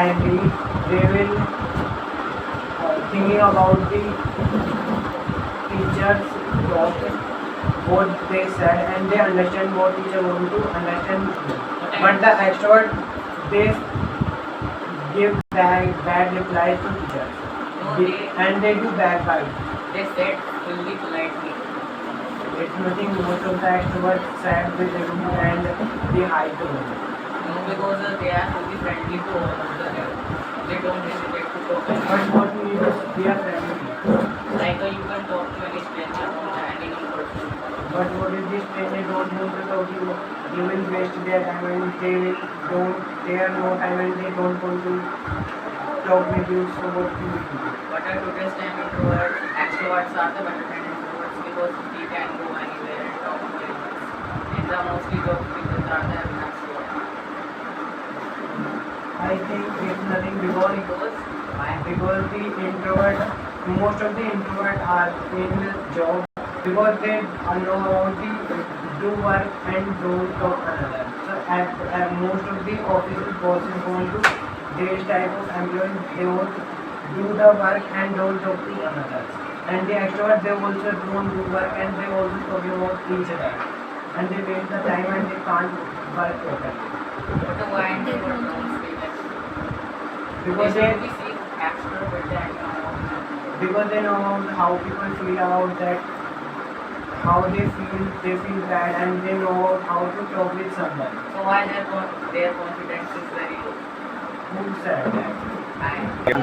and they will thinking about the teachers what they said, and they understand what teacher want to understand. But the extrovert, they give bad replies to teachers. No, And they do backbite. they said fully politely. It's nothing. Most of the extroverts sad with the room and they hide the room. No, because they are fully friendly to all of the help. They don't hesitate to talk. But what we need is they are friendly. Like you can talk to any stranger on any person. But what is this when they don't want to talk to you? They will waste their time and they have no time and they don't want to talk with you. So what do you do? But at today's time, extroverts are the better than introverts because they can go anywhere and talk to anyone. And the mostly talk people are the extroverts. I think it's nothing because the introvert, most of the introvert are in job because they know about the do work and don't talk another. So at most of the offices bosses want to this type of employees they won't do the work and don't talk to another. And the extrovert they also don't do work and they also talk about each other. And they waste the time and they can't work properly. But why introvert don't feel extrovert? Because they see extrovert and because they know how people feel about that, how they feel bad, and they know how to talk with someone. so why their confidence is very low. Who said that?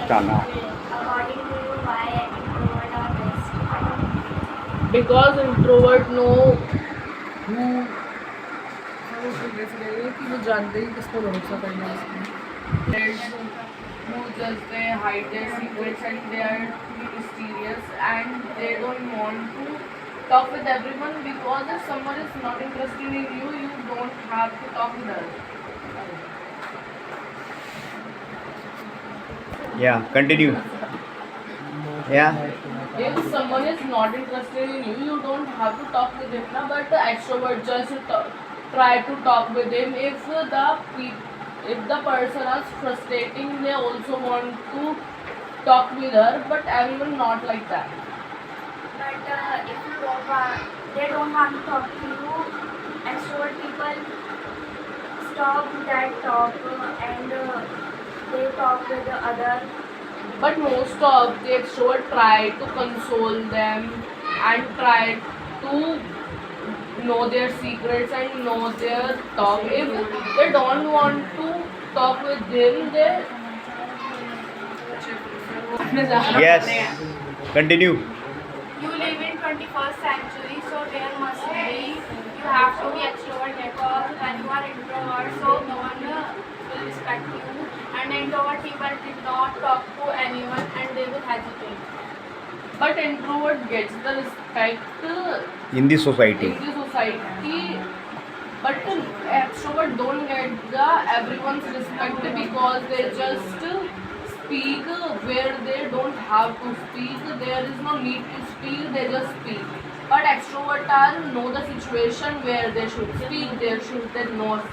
According to you, why introvert are best? Because introvert know who कि वो जानते ही किसको भरोसा करना है who just they hide their secrets and they are mysterious and they don't want to talk with everyone because if someone is not interested in you, you don't have to talk with them. Yeah, continue. Yeah. If someone is not interested in you, you don't have to talk with him. Na? But the extrovert just try to talk with him. If the person is frustrating, they also want to talk with her. But everyone not like that. But if you they don't have to talk to you. Extrovert people stop that talk and they talk with the other. But most of the extrovert try to console them and try to know their secrets and know their talk. If they don't want to talk with them, they Yes. Continue. You live in 21st century, so there must be, you have to be extrovert because when you are introvert, so no one will respect you. And introvert people did not talk to anyone and they will hesitate. But introvert gets the respect In the society. in the society. But extrovert don't get the everyone's respect because they just speak where they don't have to speak. There is no need to speak. They just speak. But extrovert are know the situation where they should speak. They should they not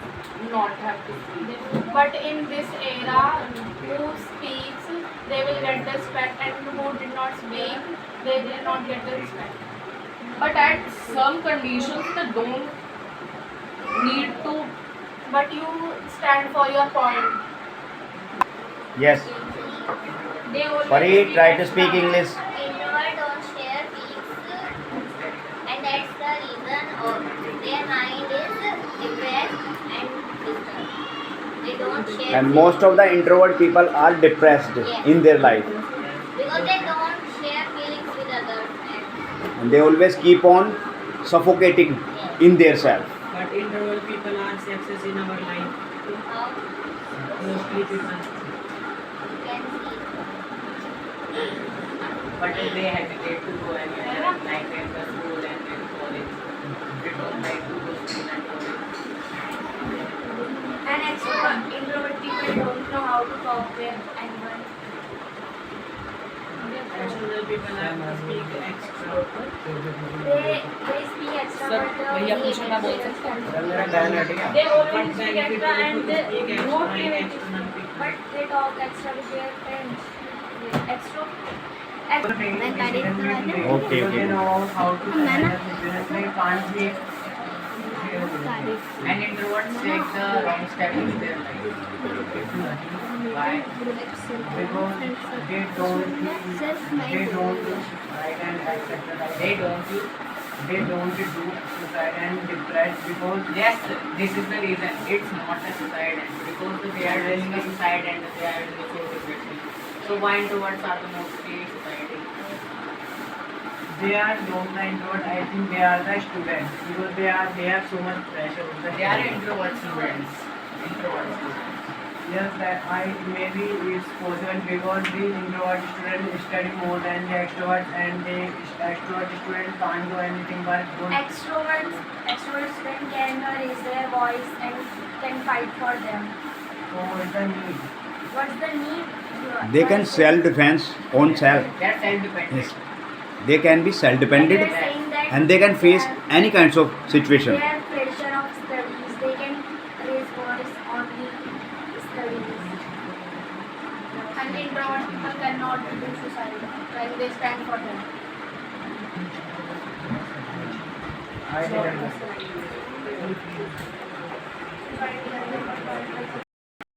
have to speak. But in this era, who speaks, they will get the respect, and who did not speak, they did not get the respect. But at some conditions they don't need to. But you stand for your point. Yes. They always Farid, try to speak English. Introvert don't share feelings, and that's the reason of their mind is depressed and disturbed. They don't share And most of the introvert people are depressed in their life. because they don't share feelings with others. And they always keep on suffocating in their self. But introvert people are success in our life. How Mostly people. you can see. But they hesitate to go anywhere, like in the school and in college. They don't like to go school and college. And introvert people don't know how to talk with anyone. extrovert people have to speak extra. They speak extra, Sir, but भैया they पूछना बोल they सकते हैं? Sir मेरा बहन हट गया They But always speak benefit extra to and they speak extra not in really, external people. but they talk extra with their friends. Extra. Okay, You okay. know how to handle situations. They can't be And introverts take the wrong step in their life. Why? because they don't right and accept the right. They don't do. They don't do suicide and depressed because Yes, this is the reason. It's not a suicide end because they are doing a suicide and they are doing so depression. So why introverts are the mostly suiciding? they are not the introvert. I think they are the students because they have so much pressure. They are introvert students. Introvert students. Yes, that I maybe it's possible because the introvert student study more than the extrovert and the extrovert student can't do anything but good. Extroverts then can raise their voice and can fight for them. So what's the need? What's the need? They can self-defense on self. They are self-dependent. Yes. They can be self-dependent They are saying that and they can face any kinds of situation. their pressure of studies. They can raise voice on the studies. And introvert people cannot do suicide when they stand for them. I didn't. Suicide